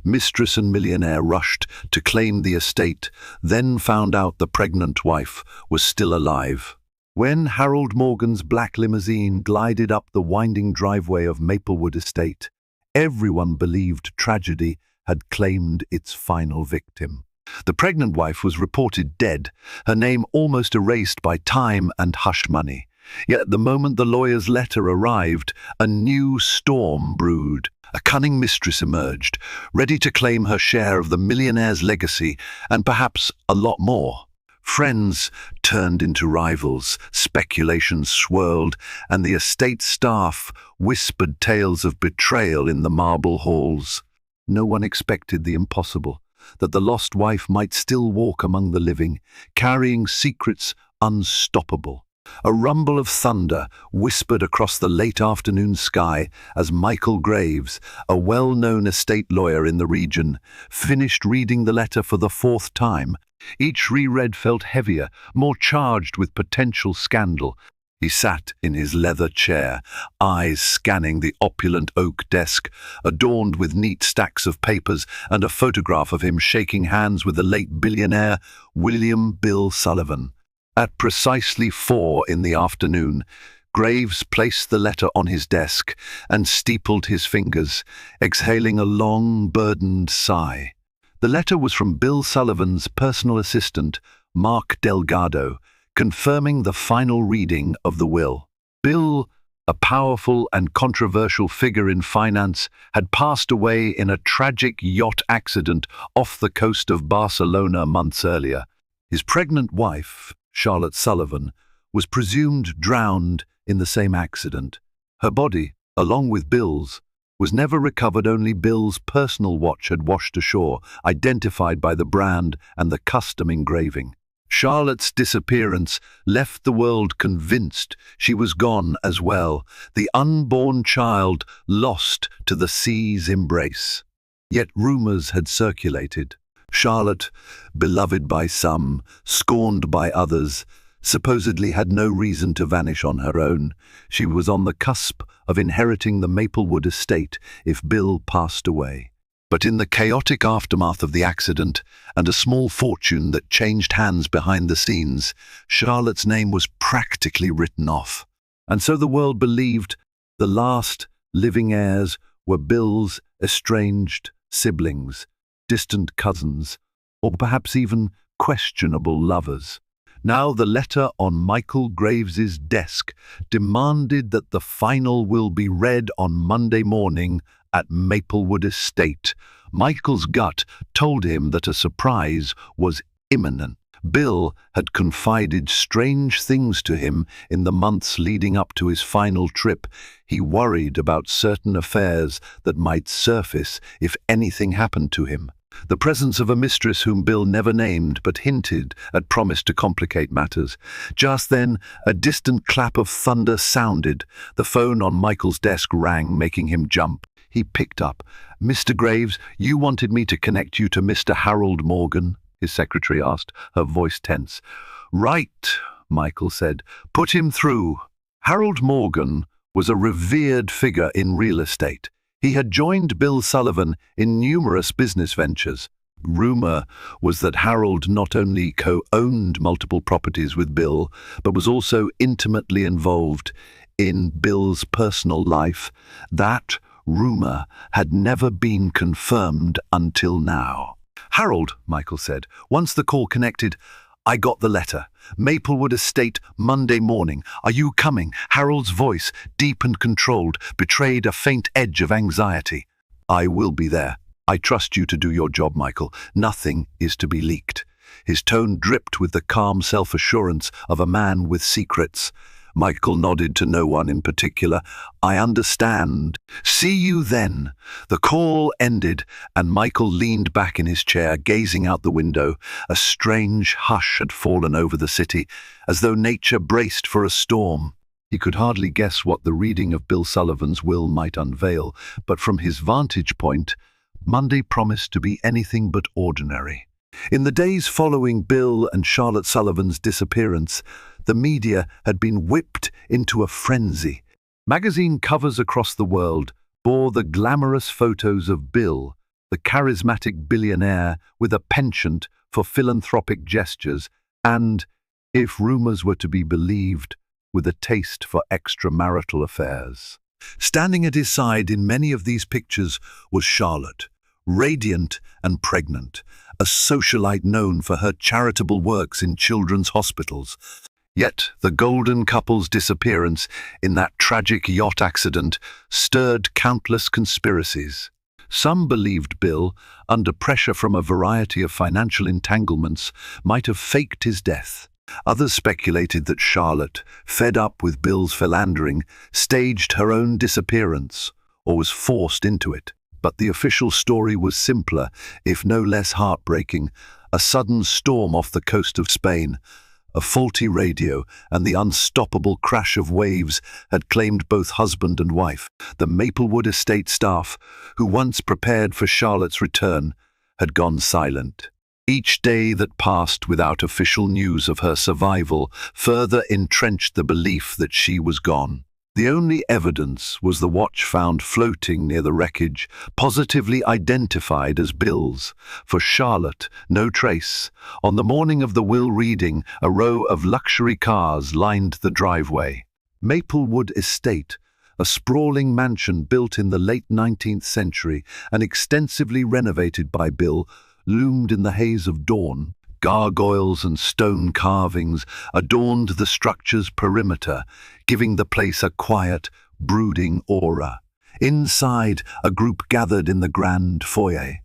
Mistress and Millionaire rushed to claim the estate, then found out the pregnant wife was still alive. When Harold Morgan's black limousine glided up the winding driveway of Maplewood Estate, everyone believed tragedy had claimed its final victim. The pregnant wife was reported dead, her name almost erased by time and hush money. Yet at the moment the lawyer's letter arrived, a new storm brewed. A cunning mistress emerged, ready to claim her share of the millionaire's legacy and perhaps a lot more. Friends turned into rivals, speculation swirled, and the estate staff whispered tales of betrayal in the marble halls. No one expected the impossible, that the lost wife might still walk among the living, carrying secrets unstoppable. A rumble of thunder whispered across the late afternoon sky as Michael Graves, a well-known estate lawyer in the region, finished reading the letter for the fourth time. Each reread felt heavier, more charged with potential scandal. He sat in his leather chair, eyes scanning the opulent oak desk, adorned with neat stacks of papers and a photograph of him shaking hands with the late billionaire William Bill Sullivan. At precisely 4 in the afternoon, Graves placed the letter on his desk and steepled his fingers, exhaling a long, burdened sigh. The letter was from Bill Sullivan's personal assistant, Mark Delgado, confirming the final reading of the will. Bill, a powerful and controversial figure in finance, had passed away in a tragic yacht accident off the coast of Barcelona months earlier. His pregnant wife, Charlotte Sullivan, was presumed drowned in the same accident. Her body, along with Bill's, was never recovered. Only Bill's personal watch had washed ashore, identified by the brand and the custom engraving. Charlotte's disappearance left the world convinced she was gone as well, the unborn child lost to the sea's embrace. Yet rumors had circulated. Charlotte, beloved by some, scorned by others, supposedly had no reason to vanish on her own. She was on the cusp of inheriting the Maplewood Estate if Bill passed away. But in the chaotic aftermath of the accident and a small fortune that changed hands behind the scenes, Charlotte's name was practically written off. And so the world believed the last living heirs were Bill's estranged siblings, distant cousins, or perhaps even questionable lovers. Now the letter on Michael Graves's desk demanded that the final will be read on Monday morning at Maplewood Estate. Michael's gut told him that a surprise was imminent. Bill had confided strange things to him in the months leading up to his final trip. He worried about certain affairs that might surface if anything happened to him. The presence of a mistress whom Bill never named but hinted at promised to complicate matters. Just then, a distant clap of thunder sounded. The phone on Michael's desk rang, making him jump. He picked up. "Mr. Graves, you wanted me to connect you to Mr. Harold Morgan?" his secretary asked, her voice tense. "Right," Michael said. "Put him through." Harold Morgan was a revered figure in real estate. He had joined Bill Sullivan in numerous business ventures. Rumor was that Harold not only co-owned multiple properties with Bill, but was also intimately involved in Bill's personal life. That rumor had never been confirmed until now. "Harold," Michael said, once the call connected, "I got the letter. Maplewood Estate, Monday morning. Are you coming?" Harold's voice, deep and controlled, betrayed a faint edge of anxiety. "I will be there. I trust you to do your job, Michael. Nothing is to be leaked." His tone dripped with the calm self-assurance of a man with secrets. Michael nodded to no one in particular. "I understand. See you then." The call ended, and Michael leaned back in his chair, gazing out the window. A strange hush had fallen over the city, as though nature braced for a storm. He could hardly guess what the reading of Bill Sullivan's will might unveil, but from his vantage point, Monday promised to be anything but ordinary. In the days following Bill and Charlotte Sullivan's disappearance, the media had been whipped into a frenzy. Magazine covers across the world bore the glamorous photos of Bill, the charismatic billionaire with a penchant for philanthropic gestures and, if rumors were to be believed, with a taste for extramarital affairs. Standing at his side in many of these pictures was Charlotte, radiant and pregnant, a socialite known for her charitable works in children's hospitals. Yet the golden couple's disappearance in that tragic yacht accident stirred countless conspiracies. Some believed Bill, under pressure from a variety of financial entanglements, might have faked his death. Others speculated that Charlotte, fed up with Bill's philandering, staged her own disappearance, or was forced into it. But the official story was simpler, if no less heartbreaking. A sudden storm off the coast of Spain, a faulty radio, and the unstoppable crash of waves had claimed both husband and wife. The Maplewood Estate staff, who once prepared for Charlotte's return, had gone silent. Each day that passed without official news of her survival further entrenched the belief that she was gone. The only evidence was the watch found floating near the wreckage, positively identified as Bill's. For Charlotte, no trace. On the morning of the will reading, a row of luxury cars lined the driveway. Maplewood Estate, a sprawling mansion built in the late 19th century and extensively renovated by Bill, loomed in the haze of dawn. Gargoyles and stone carvings adorned the structure's perimeter, giving the place a quiet, brooding aura. Inside, a group gathered in the grand foyer.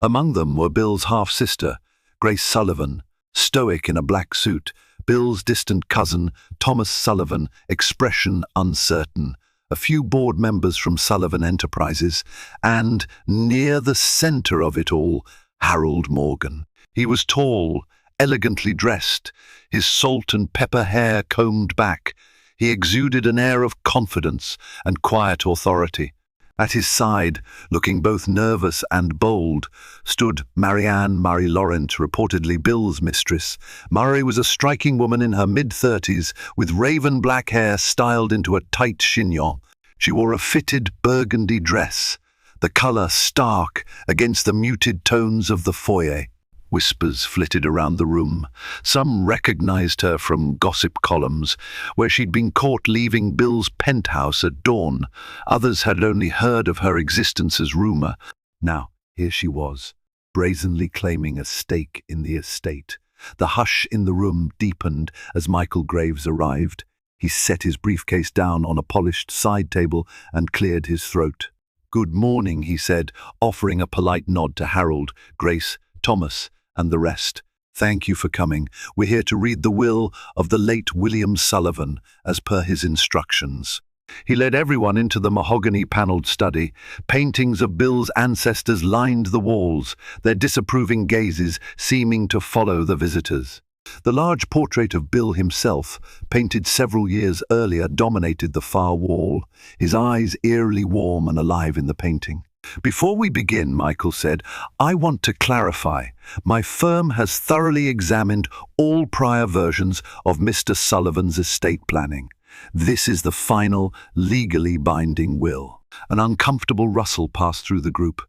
Among them were Bill's half-sister, Grace Sullivan, stoic in a black suit, Bill's distant cousin, Thomas Sullivan, expression uncertain, a few board members from Sullivan Enterprises, and, near the center of it all, Harold Morgan. He was tall, elegantly dressed, his salt and pepper hair combed back. He exuded an air of confidence and quiet authority. At his side, looking both nervous and bold, stood Marianne Murray Laurent, reportedly Bill's mistress. Murray was a striking woman in her mid-30s, with raven black hair styled into a tight chignon. She wore a fitted burgundy dress, the colour stark against the muted tones of the foyer. Whispers flitted around the room. Some recognized her from gossip columns, where she'd been caught leaving Bill's penthouse at dawn. Others had only heard of her existence as rumor. Now, here she was, brazenly claiming a stake in the estate. The hush in the room deepened as Michael Graves arrived. He set his briefcase down on a polished side table and cleared his throat. "Good morning," he said, offering a polite nod to Harold, Grace, Thomas, and the rest. "Thank you for coming. We're here to read the will of the late William Sullivan, as per his instructions." He led everyone into the mahogany-panelled study. Paintings of Bill's ancestors lined the walls, their disapproving gazes seeming to follow the visitors. The large portrait of Bill himself, painted several years earlier, dominated the far wall, his eyes eerily warm and alive in the painting. "Before we begin," Michael said, "I want to clarify. My firm has thoroughly examined all prior versions of Mr. Sullivan's estate planning. This is the final, legally binding will." An uncomfortable rustle passed through the group.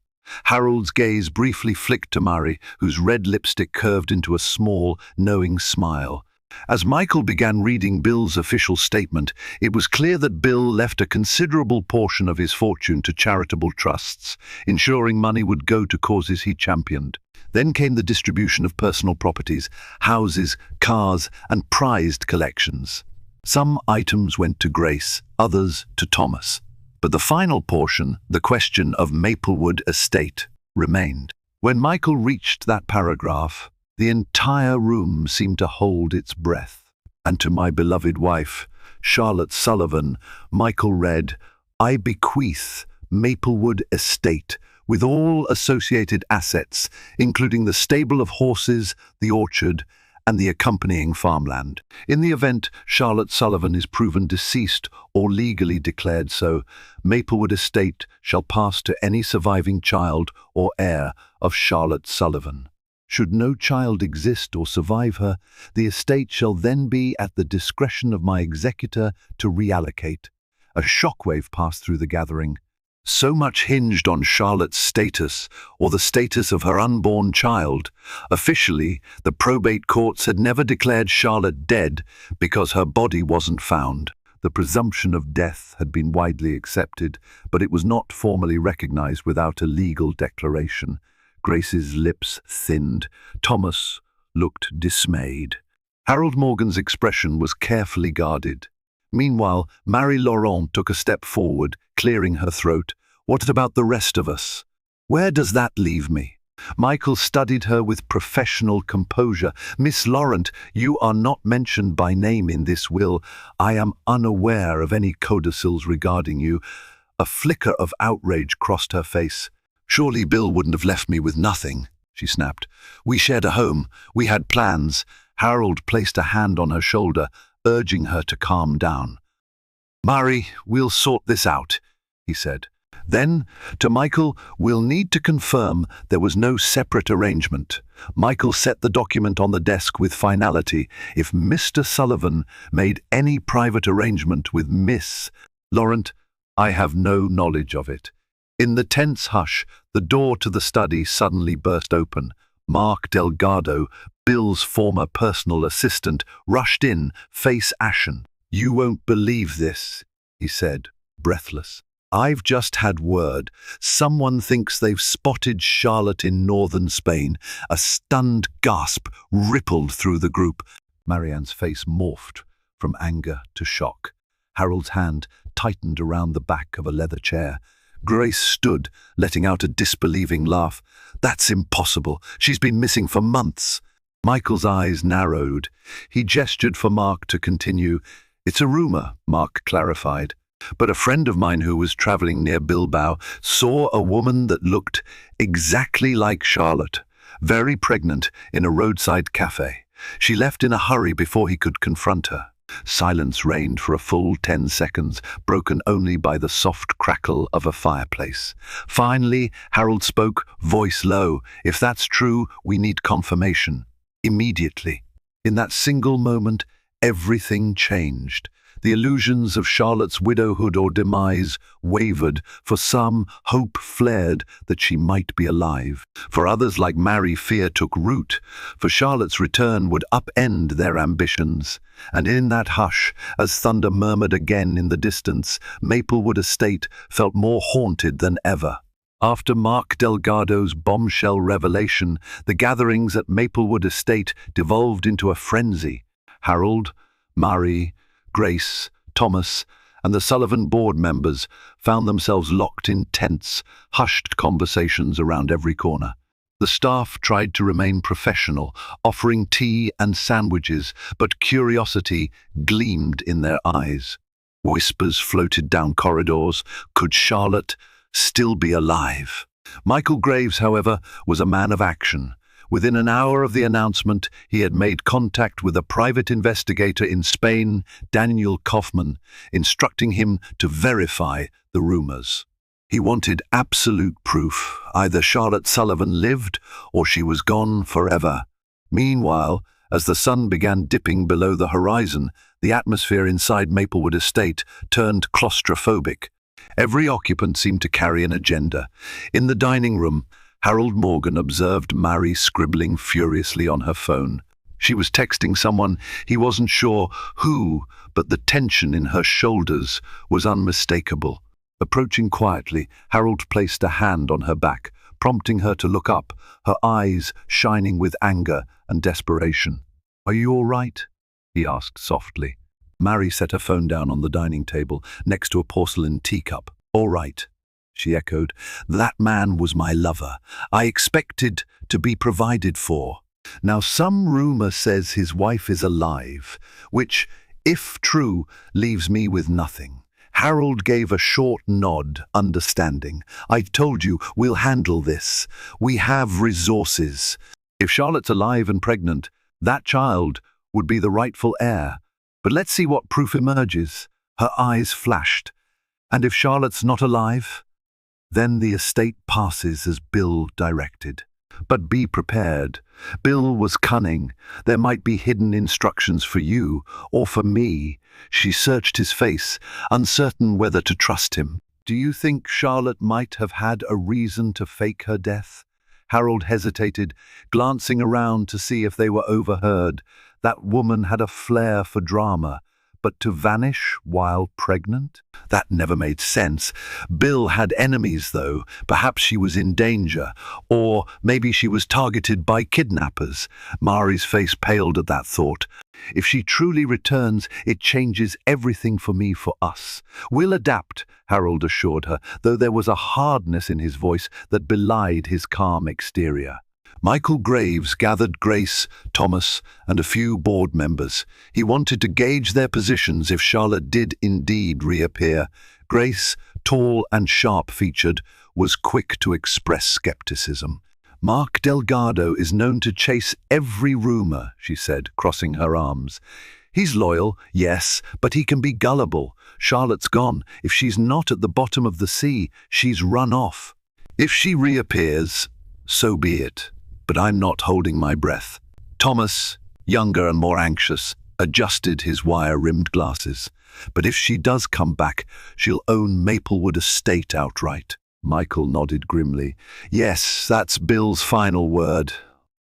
Harold's gaze briefly flicked to Murray, whose red lipstick curved into a small, knowing smile. As Michael began reading Bill's official statement, it was clear that Bill left a considerable portion of his fortune to charitable trusts, ensuring money would go to causes he championed. Then came the distribution of personal properties, houses, cars, and prized collections. Some items went to Grace, others to Thomas. But the final portion, the question of Maplewood Estate, remained. When Michael reached that paragraph, the entire room seemed to hold its breath. "And to my beloved wife, Charlotte Sullivan," Michael read, "I bequeath Maplewood Estate with all associated assets, including the stable of horses, the orchard, and the accompanying farmland. In the event Charlotte Sullivan is proven deceased or legally declared so, Maplewood Estate shall pass to any surviving child or heir of Charlotte Sullivan. Should no child exist or survive her, the estate shall then be at the discretion of my executor to reallocate." A shockwave passed through the gathering. So much hinged on Charlotte's status, or the status of her unborn child. Officially, the probate courts had never declared Charlotte dead because her body wasn't found. The presumption of death had been widely accepted, but it was not formally recognized without a legal declaration. Grace's lips thinned. Thomas looked dismayed. Harold Morgan's expression was carefully guarded. Meanwhile, Marie-Laurent took a step forward, clearing her throat. What about the rest of us? Where does that leave me? Michael studied her with professional composure. Miss Laurent, you are not mentioned by name in this will. I am unaware of any codicils regarding you. A flicker of outrage crossed her face. Surely Bill wouldn't have left me with nothing, she snapped. We shared a home. We had plans. Harold placed a hand on her shoulder, urging her to calm down. Marie, we'll sort this out, he said. Then, to Michael, we'll need to confirm there was no separate arrangement. Michael set the document on the desk with finality. If Mr. Sullivan made any private arrangement with Miss Laurent, I have no knowledge of it. In the tense hush, the door to the study suddenly burst open. Mark Delgado, Bill's former personal assistant, rushed in, face ashen. You won't believe this, he said, breathless. I've just had word. Someone thinks they've spotted Charlotte in northern Spain. A stunned gasp rippled through the group. Marianne's face morphed from anger to shock. Harold's hand tightened around the back of a leather chair. Grace stood, letting out a disbelieving laugh. That's impossible. She's been missing for months. Michael's eyes narrowed. He gestured for Mark to continue. It's a rumor, Mark clarified. But a friend of mine who was traveling near Bilbao saw a woman that looked exactly like Charlotte, very pregnant, in a roadside cafe. She left in a hurry before he could confront her. Silence reigned for a full 10 seconds, broken only by the soft crackle of a fireplace. Finally, Harold spoke, voice low. If that's true, we need confirmation. Immediately. In that single moment, everything changed. The illusions of Charlotte's widowhood or demise wavered. For some, hope flared that she might be alive. For others, like Marie, fear took root, for Charlotte's return would upend their ambitions. And in that hush, as thunder murmured again in the distance, Maplewood Estate felt more haunted than ever. After Mark Delgado's bombshell revelation, the gatherings at Maplewood Estate devolved into a frenzy. Harold, Marie, Grace, Thomas, and the Sullivan board members found themselves locked in tense, hushed conversations around every corner. The staff tried to remain professional, offering tea and sandwiches, but curiosity gleamed in their eyes. Whispers floated down corridors. Could Charlotte still be alive? Michael Graves, however, was a man of action. Within an hour of the announcement, he had made contact with a private investigator in Spain, Daniel Kaufman, instructing him to verify the rumors. He wanted absolute proof. Either Charlotte Sullivan lived or she was gone forever. Meanwhile, as the sun began dipping below the horizon, the atmosphere inside Maplewood Estate turned claustrophobic. Every occupant seemed to carry an agenda. In the dining room, Harold Morgan observed Marie scribbling furiously on her phone. She was texting someone. He wasn't sure who, but the tension in her shoulders was unmistakable. Approaching quietly, Harold placed a hand on her back, prompting her to look up, her eyes shining with anger and desperation. "Are you all right?" he asked softly. Marie set her phone down on the dining table, next to a porcelain teacup. "All right," she echoed. "That man was my lover. I expected to be provided for. Now some rumor says his wife is alive, which, if true, leaves me with nothing." Harold gave a short nod, understanding. "I told you, we'll handle this. We have resources. If Charlotte's alive and pregnant, that child would be the rightful heir. But let's see what proof emerges." Her eyes flashed. "And if Charlotte's not alive? Then the estate passes as Bill directed. But be prepared. Bill was cunning. There might be hidden instructions for you, or for me." She searched his face, uncertain whether to trust him. Do you think Charlotte might have had a reason to fake her death? Harold hesitated, glancing around to see if they were overheard. That woman had a flair for drama, but to vanish while pregnant? That never made sense. Bill had enemies, though. Perhaps she was in danger, or maybe she was targeted by kidnappers. Mari's face paled at that thought. If she truly returns, it changes everything for me, for us. We'll adapt, Harold assured her, though there was a hardness in his voice that belied his calm exterior. Michael Graves gathered Grace, Thomas, and a few board members. He wanted to gauge their positions if Charlotte did indeed reappear. Grace, tall and sharp-featured, was quick to express skepticism. "Mark Delgado is known to chase every rumor," she said, crossing her arms. "He's loyal, yes, but he can be gullible. Charlotte's gone. If she's not at the bottom of the sea, she's run off. If she reappears, so be it. But I'm not holding my breath." Thomas, younger and more anxious, adjusted his wire-rimmed glasses. "But if she does come back, she'll own Maplewood Estate outright." Michael nodded grimly. "Yes, that's Bill's final word."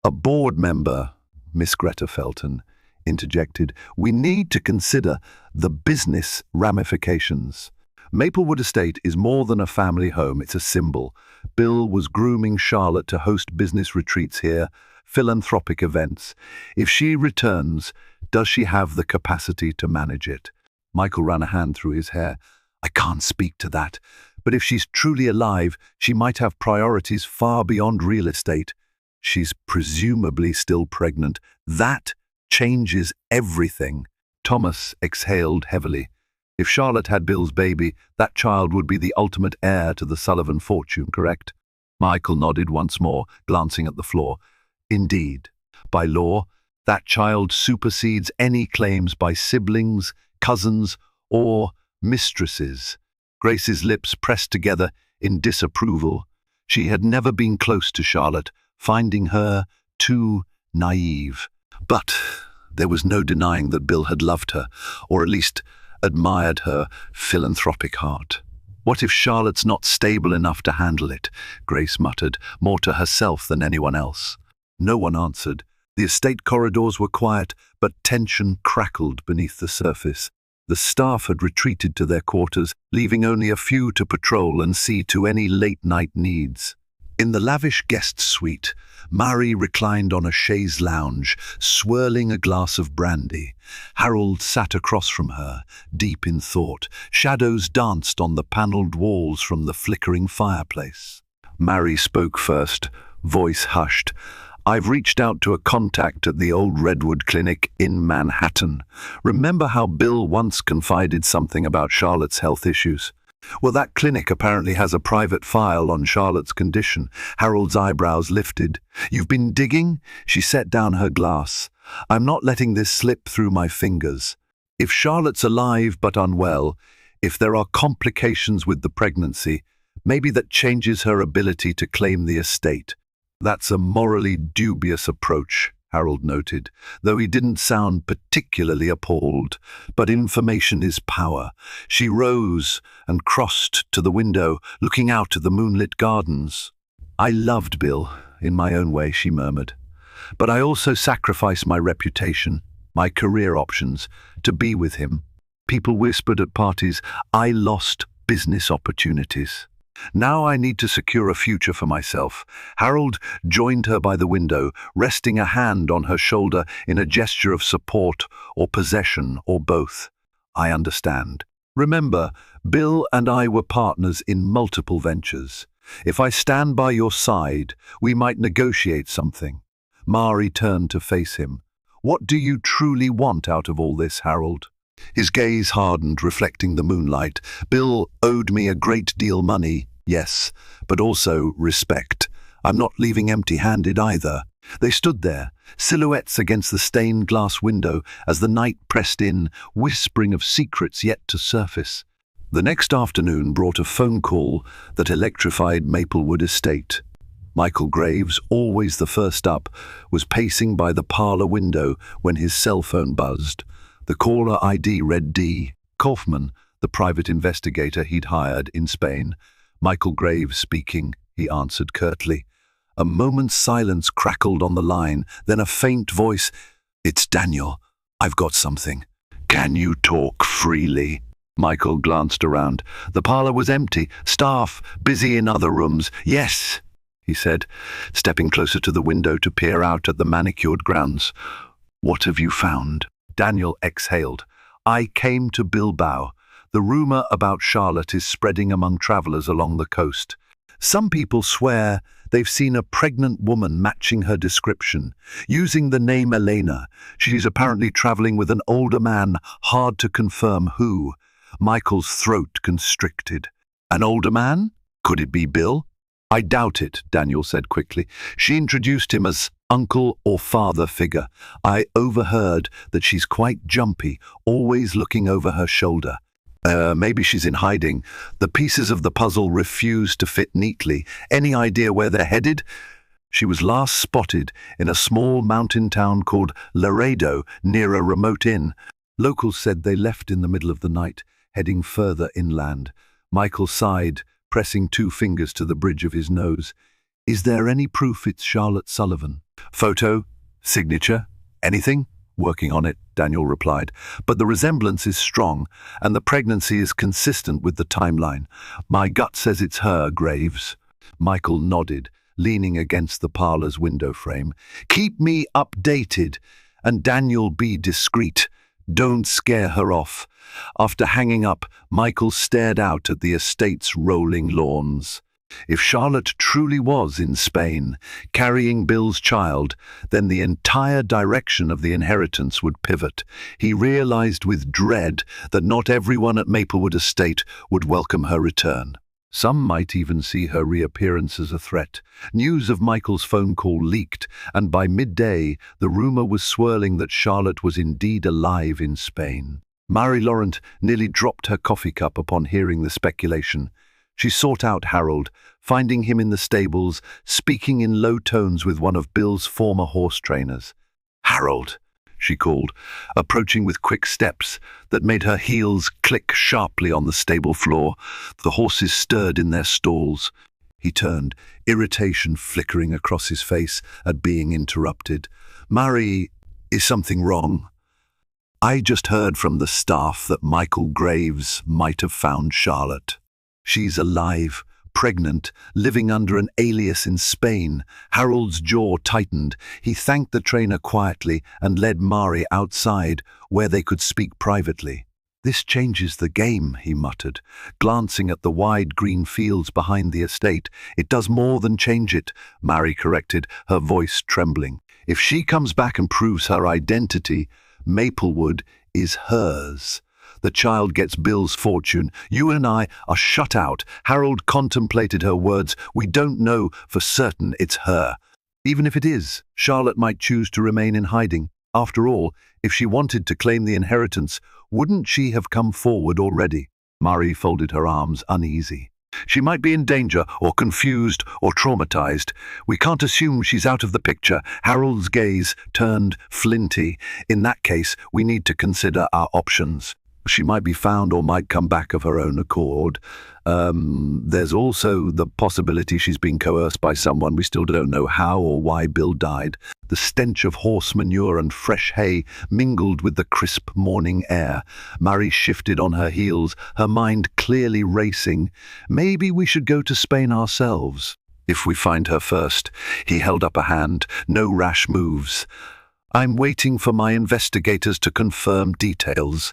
A board member, Miss Greta Felton, interjected, "We need to consider the business ramifications. Maplewood Estate is more than a family home, it's a symbol. Bill was grooming Charlotte to host business retreats here, philanthropic events. If she returns, does she have the capacity to manage it?" Michael ran a hand through his hair. "I can't speak to that. But if she's truly alive, she might have priorities far beyond real estate. She's presumably still pregnant. That changes everything." Thomas exhaled heavily. If Charlotte had Bill's baby, that child would be the ultimate heir to the Sullivan fortune, correct? Michael nodded once more, glancing at the floor. "Indeed. By law, that child supersedes any claims by siblings, cousins, or mistresses." Grace's lips pressed together in disapproval. She had never been close to Charlotte, finding her too naive. But there was no denying that Bill had loved her, or at least admired her philanthropic heart. "What if Charlotte's not stable enough to handle it?" Grace muttered, more to herself than anyone else. No one answered. The estate corridors were quiet, but tension crackled beneath the surface. The staff had retreated to their quarters, leaving only a few to patrol and see to any late-night needs. In the lavish guest suite, Mari reclined on a chaise lounge, swirling a glass of brandy. Harold sat across from her, deep in thought. Shadows danced on the panelled walls from the flickering fireplace. Mari spoke first, voice hushed. "I've reached out to a contact at the old Redwood Clinic in Manhattan. Remember how Bill once confided something about Charlotte's health issues? Well, that clinic apparently has a private file on Charlotte's condition." Harold's eyebrows lifted. "You've been digging?" She set down her glass. "I'm not letting this slip through my fingers. If Charlotte's alive but unwell, if there are complications with the pregnancy, maybe that changes her ability to claim the estate." "That's a morally dubious approach," Harold noted, though he didn't sound particularly appalled. "But information is power." She rose and crossed to the window, looking out at the moonlit gardens. "I loved Bill, in my own way," she murmured. "But I also sacrificed my reputation, my career options, to be with him. People whispered at parties, I lost business opportunities. Now I need to secure a future for myself." Harold joined her by the window, resting a hand on her shoulder in a gesture of support or possession or both. "I understand. Remember, Bill and I were partners in multiple ventures. If I stand by your side, we might negotiate something." Mari turned to face him. "What do you truly want out of all this, Harold?" His gaze hardened, reflecting the moonlight. "Bill owed me a great deal money, yes, but also respect. I'm not leaving empty-handed either." They stood there, silhouettes against the stained glass window as the night pressed in, whispering of secrets yet to surface. The next afternoon brought a phone call that electrified Maplewood Estate. Michael Graves, always the first up, was pacing by the parlor window when his cell phone buzzed. The caller ID read D. Kaufman, the private investigator he'd hired in Spain. "Michael Graves speaking," he answered curtly. A moment's silence crackled on the line, then a faint voice. "It's Daniel. I've got something." "Can you talk freely?" Michael glanced around. The parlor was empty, staff busy in other rooms. "Yes," he said, stepping closer to the window to peer out at the manicured grounds. "What have you found?" Daniel exhaled. "I came to Bilbao. The rumor about Charlotte is spreading among travelers along the coast. Some people swear they've seen a pregnant woman matching her description, using the name Elena. She's apparently traveling with an older man, hard to confirm who." Michael's throat constricted. "An older man? Could it be Bill?" "I doubt it," Daniel said quickly. "She introduced him as uncle or father figure. I overheard that she's quite jumpy, always looking over her shoulder. Maybe she's in hiding. The pieces of the puzzle refuse to fit neatly. Any idea where they're headed?" "She was last spotted in a small mountain town called Laredo, near a remote inn. Locals said they left in the middle of the night, heading further inland." Michael sighed, pressing 2 fingers to the bridge of his nose. "Is there any proof it's Charlotte Sullivan? Photo? Signature? Anything?" "Working on it," Daniel replied. "But the resemblance is strong, and the pregnancy is consistent with the timeline. My gut says it's her, Graves." Michael nodded, leaning against the parlor's window frame. "Keep me updated. And Daniel, be discreet. Don't scare her off." After hanging up, Michael stared out at the estate's rolling lawns. If Charlotte truly was in Spain, carrying Bill's child, then the entire direction of the inheritance would pivot. He realized with dread that not everyone at Maplewood Estate would welcome her return. Some might even see her reappearance as a threat. News of Michael's phone call leaked, and by midday the rumor was swirling that Charlotte was indeed alive in Spain. Marie-Laurent nearly dropped her coffee cup upon hearing the speculation. She sought out Harold, finding him in the stables, speaking in low tones with one of Bill's former horse trainers. "Harold," she called, approaching with quick steps that made her heels click sharply on the stable floor. The horses stirred in their stalls. He turned, irritation flickering across his face at being interrupted. "Marie, is something wrong?" "I just heard from the staff that Michael Graves might have found Charlotte. She's alive, pregnant, living under an alias in Spain." Harold's jaw tightened. He thanked the trainer quietly and led Mari outside, where they could speak privately. "This changes the game," he muttered, glancing at the wide green fields behind the estate. "It does more than change it," Mari corrected, her voice trembling. "If she comes back and proves her identity, Maplewood is hers. The child gets Bill's fortune. You and I are shut out." Harold contemplated her words. "We don't know for certain it's her. Even if it is, Charlotte might choose to remain in hiding. After all, if she wanted to claim the inheritance, wouldn't she have come forward already?" Marie folded her arms, uneasy. "She might be in danger, or confused, or traumatized. We can't assume she's out of the picture." Harold's gaze turned flinty. "In that case, we need to consider our options. She might be found or might come back of her own accord. There's also the possibility she's been coerced by someone. We still don't know how or why Bill died." The stench of horse manure and fresh hay mingled with the crisp morning air. Marie shifted on her heels, her mind clearly racing. "Maybe we should go to Spain ourselves, if we find her first." He held up a hand. "No rash moves. I'm waiting for my investigators to confirm details.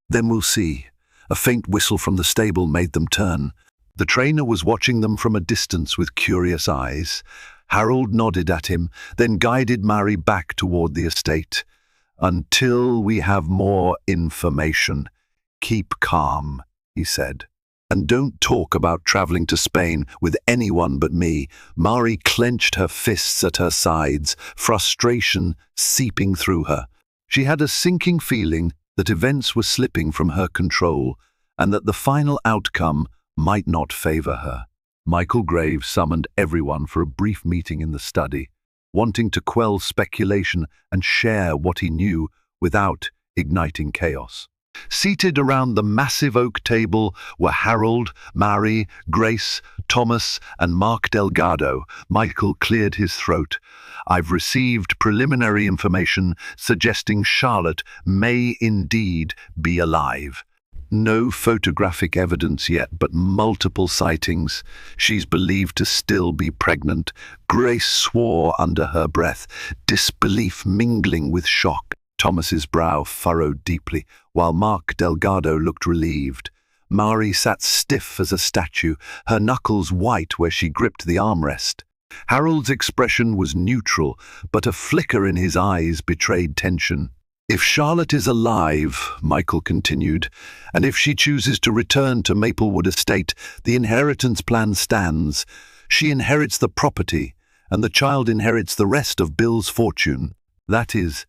Then we'll see." A faint whistle from the stable made them turn. The trainer was watching them from a distance with curious eyes. Harold nodded at him, then guided Marie back toward the estate. "Until we have more information, keep calm," he said. "And don't talk about traveling to Spain with anyone but me." Marie clenched her fists at her sides, frustration seeping through her. She had a sinking feeling that events were slipping from her control, and that the final outcome might not favor her. Michael Graves summoned everyone for a brief meeting in the study, wanting to quell speculation and share what he knew without igniting chaos. Seated around the massive oak table were Harold, Mary, Grace, Thomas, and Mark Delgado. Michael cleared his throat. I've received preliminary information suggesting Charlotte may indeed be alive. No photographic evidence yet, but multiple sightings. She's believed to still be pregnant. Grace swore under her breath, disbelief mingling with shock. Thomas's brow furrowed deeply, while Mark Delgado looked relieved. Mari sat stiff as a statue, her knuckles white where she gripped the armrest. Harold's expression was neutral, but a flicker in his eyes betrayed tension. If Charlotte is alive, Michael continued, and if she chooses to return to Maplewood Estate, the inheritance plan stands. She inherits the property, and the child inherits the rest of Bill's fortune. That is,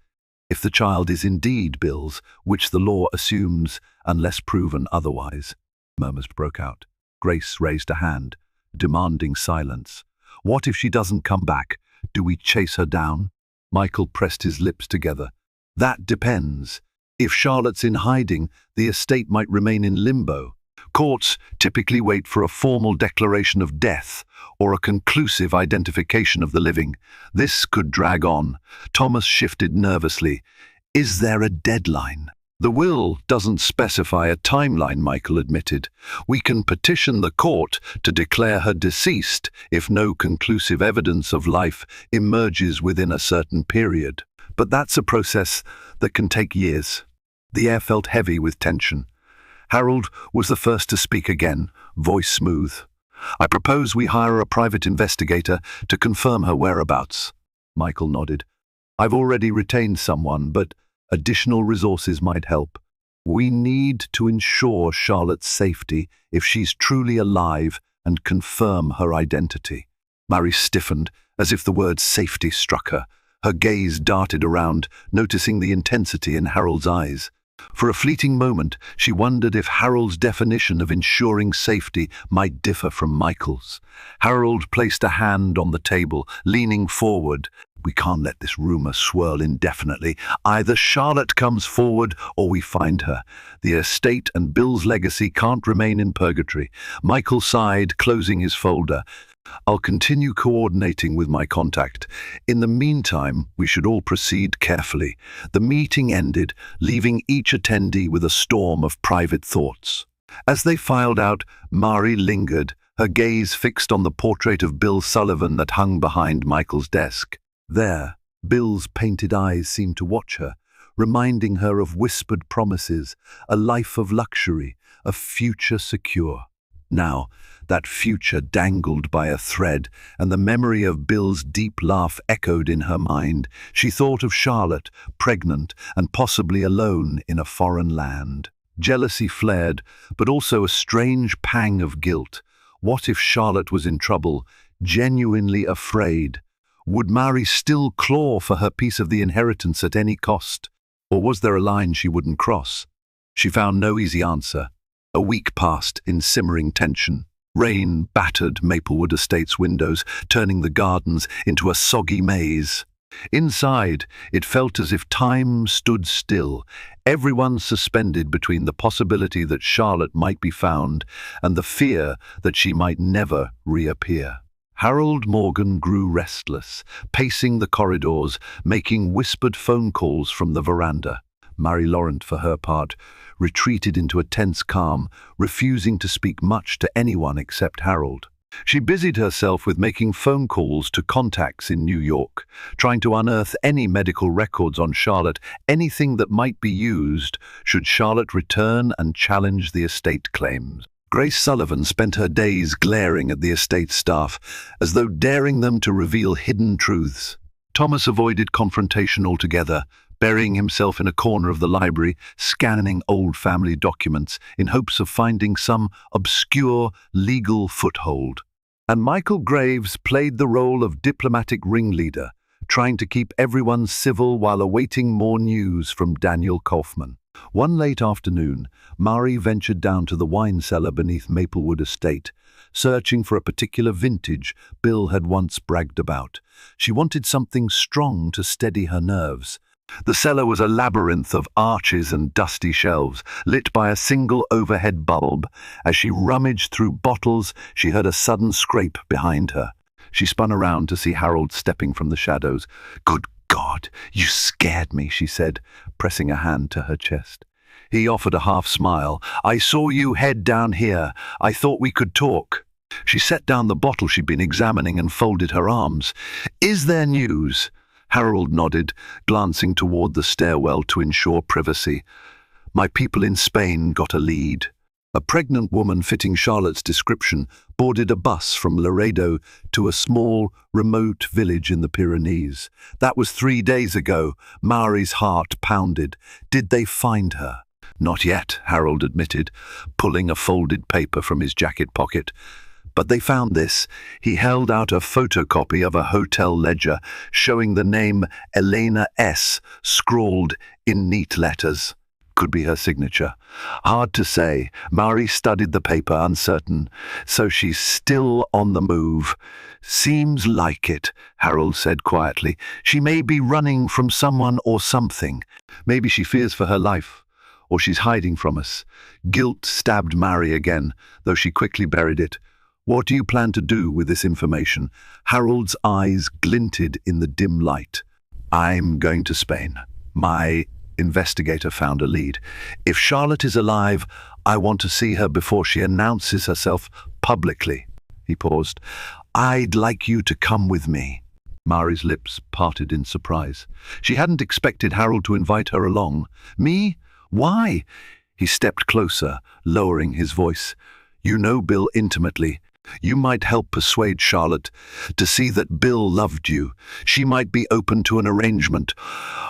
if the child is indeed Bill's, which the law assumes, unless proven otherwise. Murmurs broke out. Grace raised a hand, demanding silence. What if she doesn't come back? Do we chase her down? Michael pressed his lips together. That depends. If Charlotte's in hiding, the estate might remain in limbo. Courts typically wait for a formal declaration of death or a conclusive identification of the living. This could drag on. Thomas shifted nervously. Is there a deadline? The will doesn't specify a timeline, Michael admitted. We can petition the court to declare her deceased if no conclusive evidence of life emerges within a certain period. But that's a process that can take years. The air felt heavy with tension. Harold was the first to speak again, voice smooth. I propose we hire a private investigator to confirm her whereabouts. Michael nodded. I've already retained someone, but additional resources might help. We need to ensure Charlotte's safety if she's truly alive and confirm her identity. Mary stiffened, as if the word safety struck her. Her gaze darted around, noticing the intensity in Harold's eyes. For a fleeting moment, she wondered if Harold's definition of ensuring safety might differ from Michael's. Harold placed a hand on the table, leaning forward. We can't let this rumor swirl indefinitely. Either Charlotte comes forward or we find her. The estate and Bill's legacy can't remain in purgatory. Michael sighed, closing his folder. I'll continue coordinating with my contact. In the meantime, we should all proceed carefully. The meeting ended, leaving each attendee with a storm of private thoughts. As they filed out, Mari lingered, her gaze fixed on the portrait of Bill Sullivan that hung behind Michael's desk. There, Bill's painted eyes seemed to watch her, reminding her of whispered promises, a life of luxury, a future secure. Now, that future dangled by a thread, and the memory of Bill's deep laugh echoed in her mind. She thought of Charlotte, pregnant and possibly alone in a foreign land. Jealousy flared, but also a strange pang of guilt. What if Charlotte was in trouble, genuinely afraid? Would Mary still claw for her piece of the inheritance at any cost? Or was there a line she wouldn't cross? She found no easy answer. A week passed in simmering tension. Rain battered Maplewood Estate's windows, turning the gardens into a soggy maze. Inside, it felt as if time stood still, everyone suspended between the possibility that Charlotte might be found and the fear that she might never reappear. Harold Morgan grew restless, pacing the corridors, making whispered phone calls from the veranda. Mary Laurent, for her part, retreated into a tense calm, refusing to speak much to anyone except Harold. She busied herself with making phone calls to contacts in New York, trying to unearth any medical records on Charlotte, anything that might be used should Charlotte return and challenge the estate claims. Grace Sullivan spent her days glaring at the estate staff, as though daring them to reveal hidden truths. Thomas avoided confrontation altogether, burying himself in a corner of the library, scanning old family documents in hopes of finding some obscure legal foothold. And Michael Graves played the role of diplomatic ringleader, trying to keep everyone civil while awaiting more news from Daniel Kaufman. One late afternoon, Mari ventured down to the wine cellar beneath Maplewood Estate, searching for a particular vintage Bill had once bragged about. She wanted something strong to steady her nerves. The cellar was a labyrinth of arches and dusty shelves, lit by a single overhead bulb. As she rummaged through bottles, she heard a sudden scrape behind her. She spun around to see Harold stepping from the shadows. "Good God, you scared me," she said, pressing a hand to her chest. He offered a half smile. "I saw you head down here. I thought we could talk." She set down the bottle she'd been examining and folded her arms. "Is there news?" Harold nodded, glancing toward the stairwell to ensure privacy. "My people in Spain got a lead. A pregnant woman fitting Charlotte's description boarded a bus from Laredo to a small, remote village in the Pyrenees. That was 3 days ago." Mari's heart pounded. "Did they find her?" "Not yet," Harold admitted, pulling a folded paper from his jacket pocket. "But they found this." He held out a photocopy of a hotel ledger showing the name Elena S. scrawled in neat letters. Could be her signature. Hard to say. Mari studied the paper, uncertain. "So she's still on the move." "Seems like it," Harold said quietly. "She may be running from someone or something. Maybe she fears for her life. Or she's hiding from us." Guilt stabbed Mari again, though she quickly buried it. "What do you plan to do with this information?" Harold's eyes glinted in the dim light. "I'm going to Spain. My investigator found a lead. If Charlotte is alive, I want to see her before she announces herself publicly." He paused. "I'd like you to come with me." Mari's lips parted in surprise. She hadn't expected Harold to invite her along. "Me? Why?" He stepped closer, lowering his voice. "You know Bill intimately. You might help persuade Charlotte to see that Bill loved you. She might be open to an arrangement.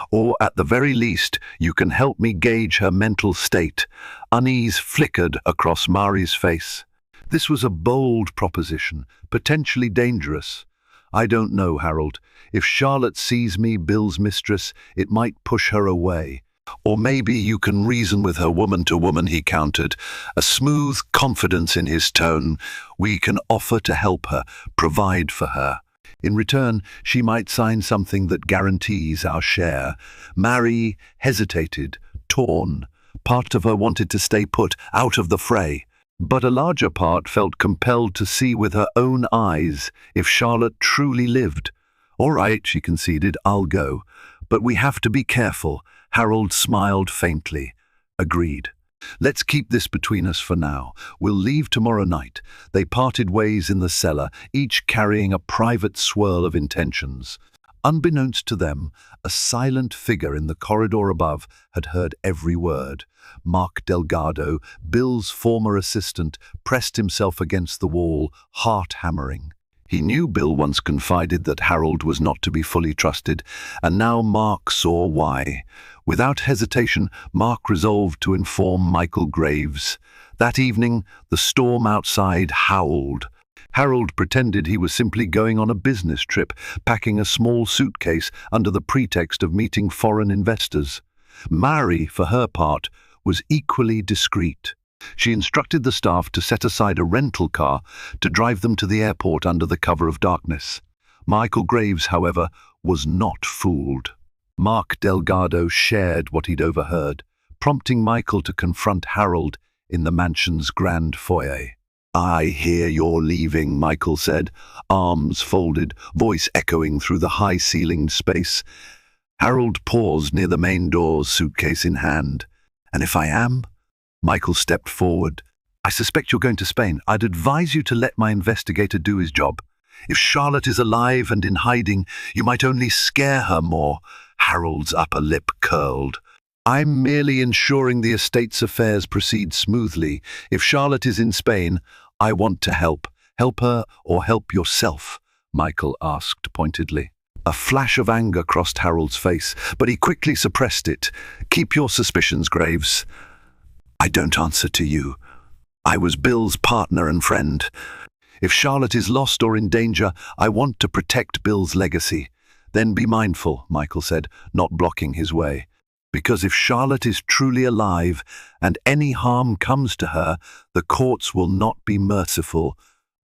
Or, at the very least, you can help me gauge her mental state." Unease flickered across Mari's face. This was a bold proposition, potentially dangerous. "I don't know, Harold. If Charlotte sees me Bill's mistress, it might push her away. Or maybe you can reason with her woman to woman," he countered, a smooth confidence in his tone. "We can offer to help her, provide for her. In return, she might sign something that guarantees our share." Mari hesitated, torn. Part of her wanted to stay put, out of the fray. But a larger part felt compelled to see with her own eyes if Charlotte truly lived. "All right," she conceded, "I'll go. But we have to be careful." Harold smiled faintly. "Agreed. Let's keep this between us for now. We'll leave tomorrow night." They parted ways in the cellar, each carrying a private swirl of intentions. Unbeknownst to them, a silent figure in the corridor above had heard every word. Mark Delgado, Bill's former assistant, pressed himself against the wall, heart hammering. He knew Bill once confided that Harold was not to be fully trusted, and now Mark saw why. Without hesitation, Mark resolved to inform Michael Graves. That evening, the storm outside howled. Harold pretended he was simply going on a business trip, packing a small suitcase under the pretext of meeting foreign investors. Mari, for her part, was equally discreet. She instructed the staff to set aside a rental car to drive them to the airport under the cover of darkness. Michael Graves, however, was not fooled. Mark Delgado shared what he'd overheard, prompting Michael to confront Harold in the mansion's grand foyer. "I hear you're leaving," Michael said, arms folded, voice echoing through the high-ceilinged space. Harold paused near the main doors, suitcase in hand. "And if I am?" Michael stepped forward. "I suspect you're going to Spain. I'd advise you to let my investigator do his job. If Charlotte is alive and in hiding, you might only scare her more." Harold's upper lip curled. "I'm merely ensuring the estate's affairs proceed smoothly. If Charlotte is in Spain, I want to help. Help her or help yourself?" Michael asked pointedly. A flash of anger crossed Harold's face, but he quickly suppressed it. "Keep your suspicions, Graves. I don't answer to you. I was Bill's partner and friend. If Charlotte is lost or in danger, I want to protect Bill's legacy." "Then be mindful," Michael said, not blocking his way. "Because if Charlotte is truly alive and any harm comes to her, the courts will not be merciful,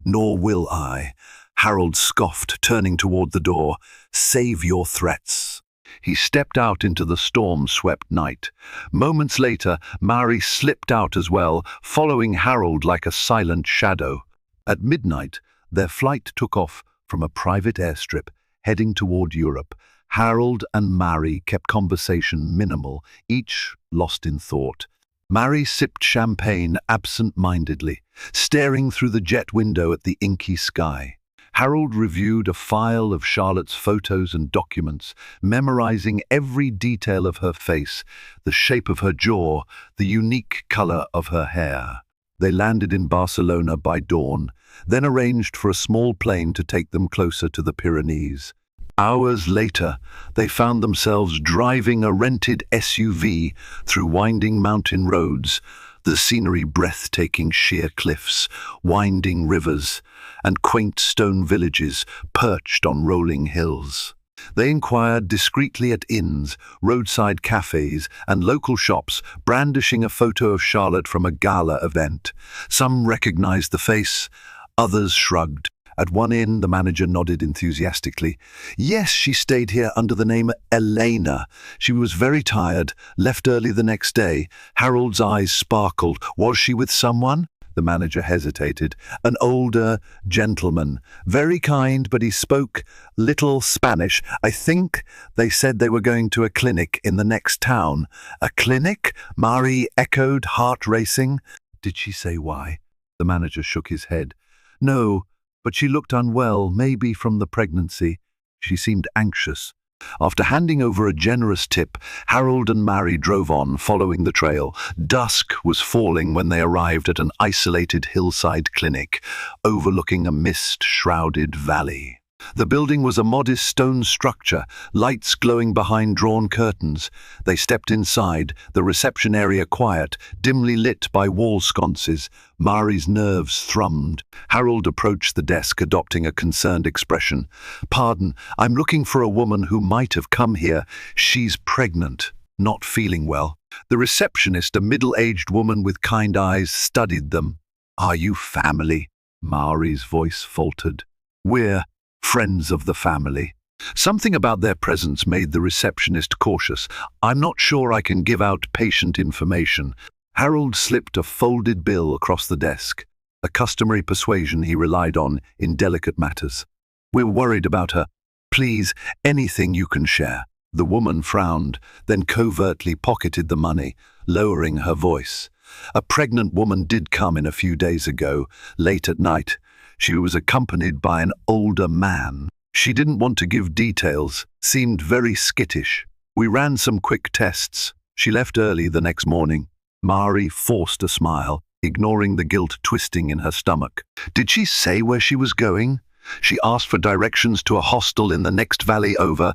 nor will I." Harold scoffed, turning toward the door. "Save your threats." He stepped out into the storm-swept night. Moments later, Mary slipped out as well, following Harold like a silent shadow. At midnight, their flight took off from a private airstrip, heading toward Europe. Harold and Mary kept conversation minimal, each lost in thought. Mary sipped champagne absent-mindedly, staring through the jet window at the inky sky. Harold reviewed a file of Charlotte's photos and documents, memorizing every detail of her face, the shape of her jaw, the unique color of her hair. They landed in Barcelona by dawn, then arranged for a small plane to take them closer to the Pyrenees. Hours later, they found themselves driving a rented SUV through winding mountain roads, the scenery breathtaking: sheer cliffs, winding rivers, and quaint stone villages perched on rolling hills. They inquired discreetly at inns, roadside cafes, and local shops, brandishing a photo of Charlotte from a gala event. Some recognized the face, others shrugged. At one inn, the manager nodded enthusiastically. Yes, she stayed here under the name Elena. She was very tired, left early the next day. Harold's eyes sparkled. Was she with someone? The manager hesitated. An older gentleman. Very kind, but he spoke little Spanish. I think they said they were going to a clinic in the next town. A clinic? Mary echoed, heart racing. Did she say why? The manager shook his head. No, but she looked unwell, maybe from the pregnancy. She seemed anxious. After handing over a generous tip, Harold and Mary drove on, following the trail. Dusk was falling when they arrived at an isolated hillside clinic, overlooking a mist-shrouded valley. The building was a modest stone structure, lights glowing behind drawn curtains. They stepped inside, the reception area quiet, dimly lit by wall sconces. Mary's nerves thrummed. Harold approached the desk, adopting a concerned expression. Pardon, I'm looking for a woman who might have come here. She's pregnant, not feeling well. The receptionist, a middle-aged woman with kind eyes, studied them. Are you family? Mary's voice faltered. We're friends of the family. Something about their presence made the receptionist cautious. I'm not sure I can give out patient information. Harold slipped a folded bill across the desk, a customary persuasion he relied on in delicate matters. We're worried about her. Please, anything you can share. The woman frowned, then covertly pocketed the money, lowering her voice. A pregnant woman did come in a few days ago, late at night. She was accompanied by an older man. She didn't want to give details, seemed very skittish. We ran some quick tests. She left early the next morning. Mary forced a smile, ignoring the guilt twisting in her stomach. Did she say where she was going? She asked for directions to a hostel in the next valley over.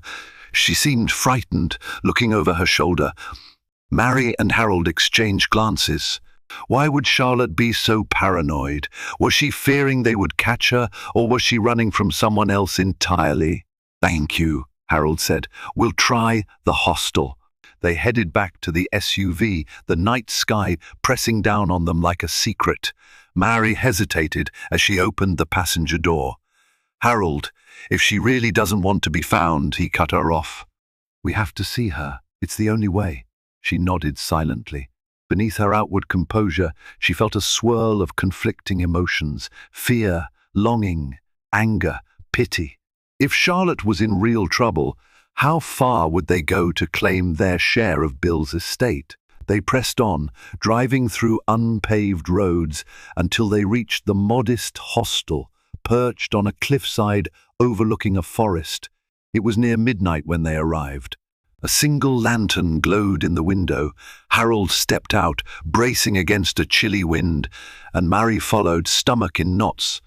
She seemed frightened, looking over her shoulder. Mary and Harold exchanged glances. Why would Charlotte be so paranoid? Was she fearing they would catch her, or was she running from someone else entirely? Thank you, Harold said. We'll try the hostel. They headed back to the SUV, the night sky pressing down on them like a secret. Mary hesitated as she opened the passenger door. Harold, if she really doesn't want to be found, he cut her off. We have to see her. It's the only way. She nodded silently. Beneath her outward composure, she felt a swirl of conflicting emotions: fear, longing, anger, pity. If Charlotte was in real trouble, how far would they go to claim their share of Bill's estate? They pressed on, driving through unpaved roads until they reached the modest hostel, perched on a cliffside overlooking a forest. It was near midnight when they arrived. A single lantern glowed in the window. Harold stepped out, bracing against a chilly wind, and Mary followed, stomach in knots.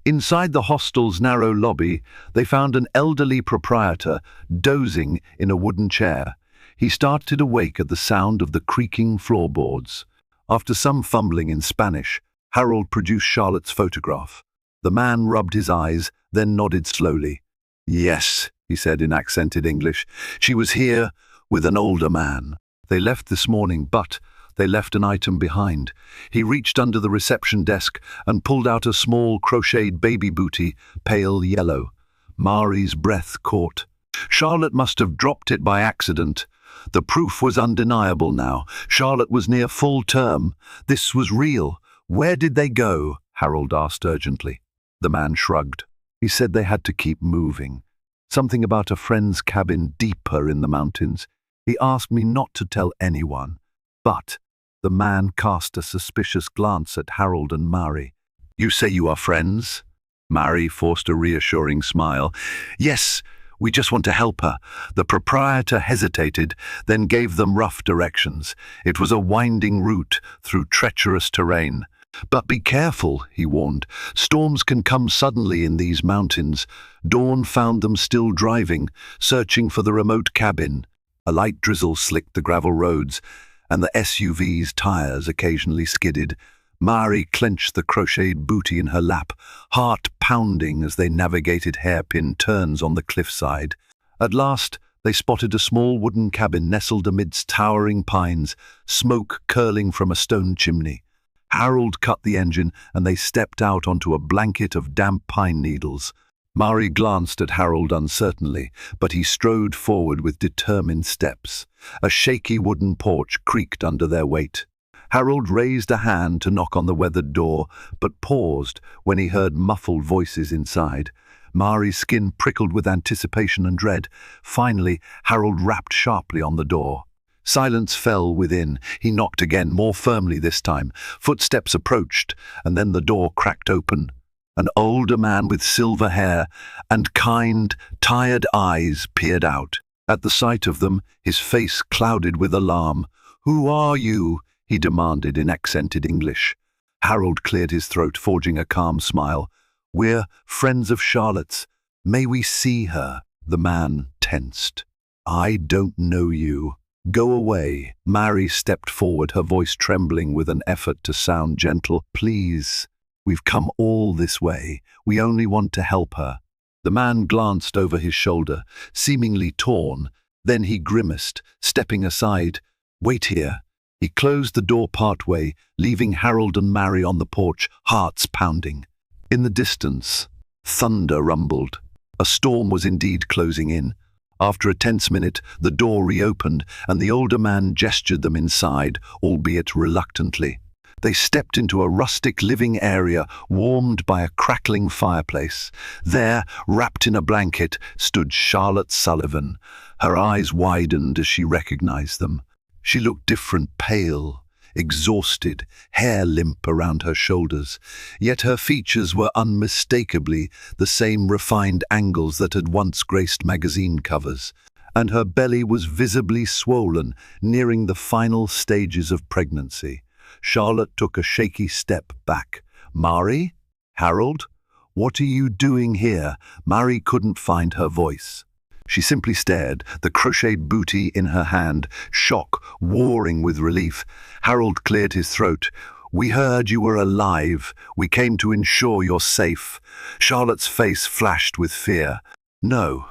Inside the hostel's narrow lobby, they found an elderly proprietor dozing in a wooden chair. He started awake at the sound of the creaking floorboards. After some fumbling in Spanish, Harold produced Charlotte's photograph. The man rubbed his eyes, then nodded slowly. Yes, he said in accented English. She was here with an older man. They left this morning, but they left an item behind. He reached under the reception desk and pulled out a small crocheted baby booty, pale yellow. Mary's breath caught. Charlotte must have dropped it by accident. The proof was undeniable now. Charlotte was near full term. This was real. Where did they go? Harold asked urgently. The man shrugged. He said they had to keep moving. Something about a friend's cabin deeper in the mountains. He asked me not to tell anyone. But the man cast a suspicious glance at Harold and Mary. You say you are friends? Mary forced a reassuring smile. Yes, we just want to help her. The proprietor hesitated, then gave them rough directions. It was a winding route through treacherous terrain. But be careful, he warned. Storms can come suddenly in these mountains. Dawn found them still driving, searching for the remote cabin. A light drizzle slicked the gravel roads, and the SUV's tires occasionally skidded. Mary clenched the crocheted booty in her lap, heart pounding as they navigated hairpin turns on the cliffside. At last, they spotted a small wooden cabin nestled amidst towering pines, smoke curling from a stone chimney. Harold cut the engine, and they stepped out onto a blanket of damp pine needles. Mary glanced at Harold uncertainly, but he strode forward with determined steps. A shaky wooden porch creaked under their weight. Harold raised a hand to knock on the weathered door, but paused when he heard muffled voices inside. Mary's skin prickled with anticipation and dread. Finally, Harold rapped sharply on the door. Silence fell within. He knocked again, more firmly this time. Footsteps approached, and then the door cracked open. An older man with silver hair and kind, tired eyes peered out. At the sight of them, his face clouded with alarm. "Who are you?" he demanded in accented English. Harold cleared his throat, forging a calm smile. "We're friends of Charlotte's. May we see her?" The man tensed. "I don't know you. Go away." Mary stepped forward, her voice trembling with an effort to sound gentle. "Please, we've come all this way. We only want to help her." The man glanced over his shoulder, seemingly torn. Then he grimaced, stepping aside. "Wait here." He closed the door partway, leaving Harold and Mary on the porch, hearts pounding. In the distance, thunder rumbled. A storm was indeed closing in. After a tense minute, the door reopened, and the older man gestured them inside, albeit reluctantly. They stepped into a rustic living area warmed by a crackling fireplace. There, wrapped in a blanket, stood Charlotte Sullivan. Her eyes widened as she recognized them. She looked different, pale, exhausted, hair limp around her shoulders. Yet her features were unmistakably the same refined angles that had once graced magazine covers. And her belly was visibly swollen, nearing the final stages of pregnancy. Charlotte took a shaky step back. "Mary? Harold? What are you doing here?" Mary couldn't find her voice. She simply stared, the crocheted booty in her hand, shock warring with relief. Harold cleared his throat. "We heard you were alive. We came to ensure you're safe." Charlotte's face flashed with fear. "No.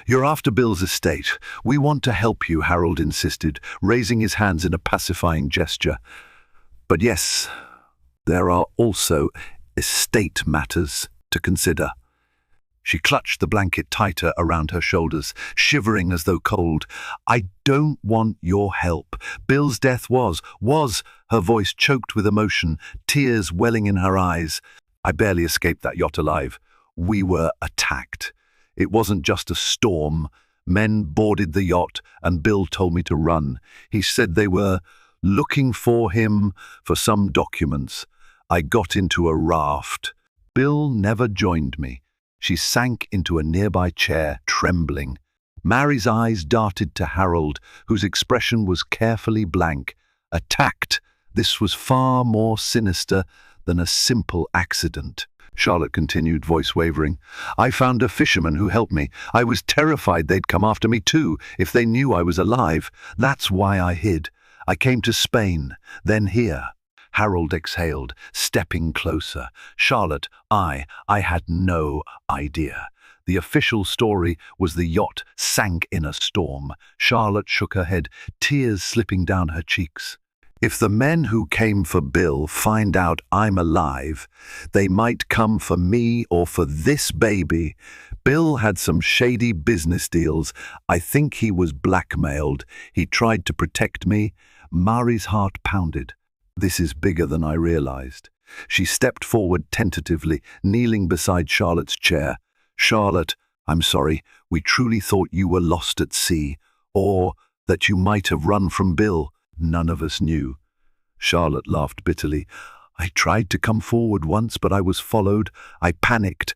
You're after Bill's estate. We want to help you," Harold insisted, raising his hands in a pacifying gesture. "But yes, there are also estate matters to consider." She clutched the blanket tighter around her shoulders, shivering as though cold. "I don't want your help. Bill's death was, her voice choked with emotion, tears welling in her eyes. "I barely escaped that yacht alive. We were attacked. It wasn't just a storm. Men boarded the yacht, and Bill told me to run. He said they were looking for him for some documents. I got into a raft. Bill never joined me." She sank into a nearby chair, trembling. Mary's eyes darted to Harold, whose expression was carefully blank. Attacked. This was far more sinister than a simple accident. Charlotte continued, voice wavering. "I found a fisherman who helped me. I was terrified they'd come after me too, if they knew I was alive. That's why I hid. I came to Spain, then here." Harold exhaled, stepping closer. "Charlotte, I had no idea. The official story was the yacht sank in a storm." Charlotte shook her head, tears slipping down her cheeks. "If the men who came for Bill find out I'm alive, they might come for me or for this baby. Bill had some shady business deals. I think he was blackmailed. He tried to protect me. Mari's heart pounded. This is bigger than I realized. She stepped forward tentatively, kneeling beside Charlotte's chair. Charlotte, I'm sorry. We truly thought you were lost at sea, or that you might have run from Bill. None of us knew. Charlotte laughed bitterly. I tried to come forward once, but I was followed. I panicked.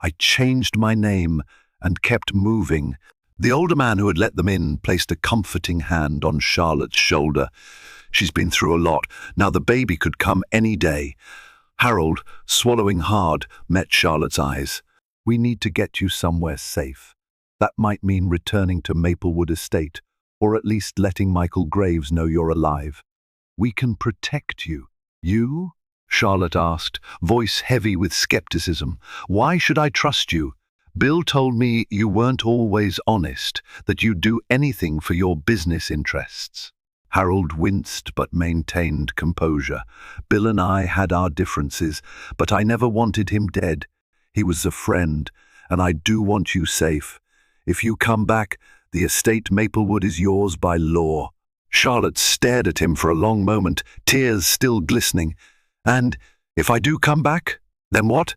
I changed my name and kept moving. The older man who had let them in placed a comforting hand on Charlotte's shoulder. She's been through a lot. Now the baby could come any day. Harold, swallowing hard, met Charlotte's eyes. We need to get you somewhere safe. That might mean returning to Maplewood Estate, or at least letting Michael Graves know you're alive. We can protect you. You? Charlotte asked, voice heavy with skepticism. Why should I trust you? Bill told me you weren't always honest, that you'd do anything for your business interests. Harold winced but maintained composure. Bill and I had our differences, but I never wanted him dead. He was a friend, and I do want you safe. If you come back, the estate Maplewood is yours by law. Charlotte stared at him for a long moment, tears still glistening. And if I do come back, then what?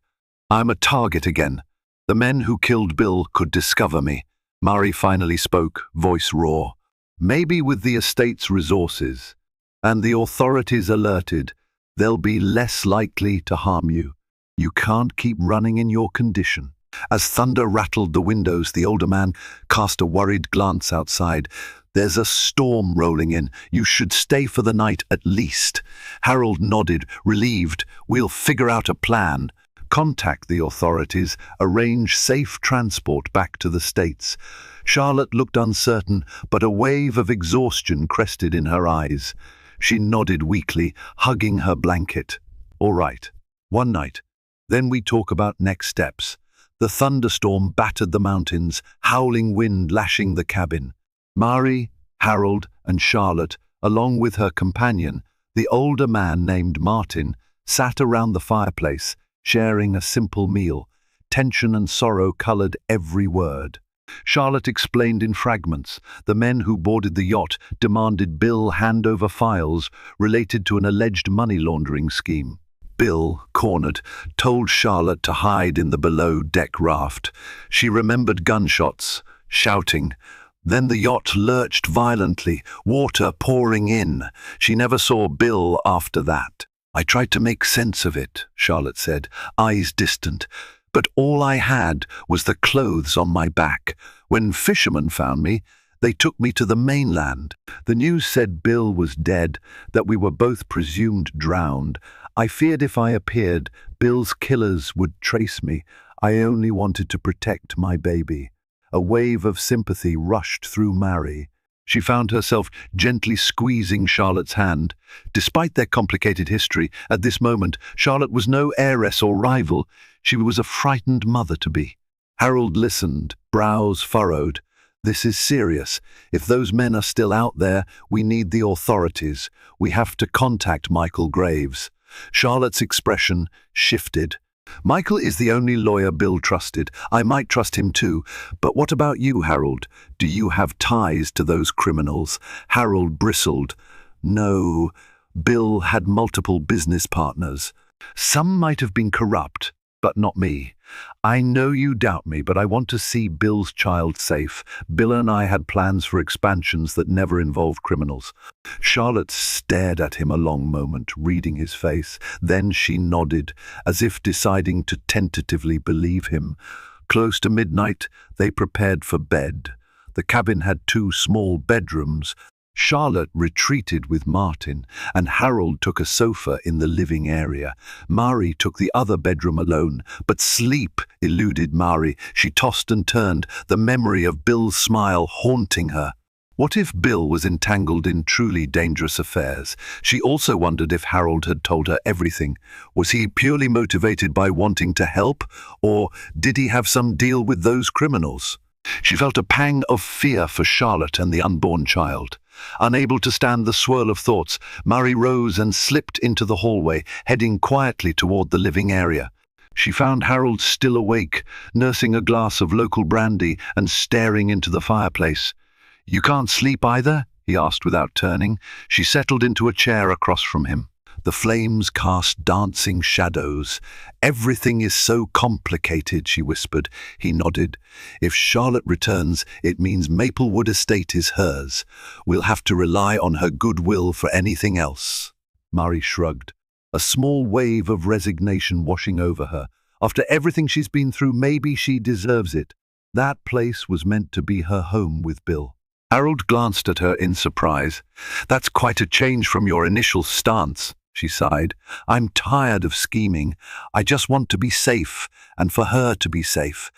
I'm a target again. The men who killed Bill could discover me. Mari finally spoke, voice raw. Maybe with the estate's resources, and the authorities alerted, they'll be less likely to harm you. You can't keep running in your condition. As thunder rattled the windows, the older man cast a worried glance outside. There's a storm rolling in. You should stay for the night at least. Harold nodded, relieved. We'll figure out a plan. Contact the authorities, arrange safe transport back to the States. Charlotte looked uncertain, but a wave of exhaustion crested in her eyes. She nodded weakly, hugging her blanket. All right, one night. Then we talk about next steps. The thunderstorm battered the mountains, howling wind lashing the cabin. Mari, Harold, and Charlotte, along with her companion, the older man named Martin, sat around the fireplace, sharing a simple meal. Tension and sorrow colored every word. Charlotte explained in fragments. The men who boarded the yacht demanded Bill hand over files related to an alleged money laundering scheme. Bill, cornered, told Charlotte to hide in the below-deck raft. She remembered gunshots, shouting. Then the yacht lurched violently, water pouring in. She never saw Bill after that. I tried to make sense of it, Charlotte said, eyes distant. But all I had was the clothes on my back. When fishermen found me, they took me to the mainland. The news said Bill was dead, that we were both presumed drowned. I feared if I appeared, Bill's killers would trace me. I only wanted to protect my baby. A wave of sympathy rushed through Mari. She found herself gently squeezing Charlotte's hand. Despite their complicated history, at this moment, Charlotte was no heiress or rival. She was a frightened mother-to-be. Harold listened, brows furrowed. This is serious. If those men are still out there, we need the authorities. We have to contact Michael Graves. Charlotte's expression shifted. Michael is the only lawyer Bill trusted. I might trust him too. But what about you, Harold? Do you have ties to those criminals? Harold bristled. No. Bill had multiple business partners. Some might have been corrupt, but not me. I know you doubt me, but I want to see Bill's child safe. Bill and I had plans for expansions that never involved criminals. Charlotte stared at him a long moment, reading his face. Then she nodded, as if deciding to tentatively believe him. Close to midnight, they prepared for bed. The cabin had 2 small bedrooms. Charlotte retreated with Martin, and Harold took a sofa in the living area. Mari took the other bedroom alone, but sleep eluded Mari. She tossed and turned, the memory of Bill's smile haunting her. What if Bill was entangled in truly dangerous affairs? She also wondered if Harold had told her everything. Was he purely motivated by wanting to help, or did he have some deal with those criminals? She felt a pang of fear for Charlotte and the unborn child. Unable to stand the swirl of thoughts, Mari rose and slipped into the hallway, heading quietly toward the living area. She found Harold still awake, nursing a glass of local brandy and staring into the fireplace. "You can't sleep either?" he asked without turning. She settled into a chair across from him. The flames cast dancing shadows. "Everything is so complicated," she whispered. He nodded. "If Charlotte returns, it means Maplewood Estate is hers. We'll have to rely on her goodwill for anything else." Mari shrugged, a small wave of resignation washing over her. After everything she's been through, maybe she deserves it. That place was meant to be her home with Bill. Harold glanced at her in surprise. "That's quite a change from your initial stance," she sighed. "I'm tired of scheming. I just want to be safe, and for her to be safe."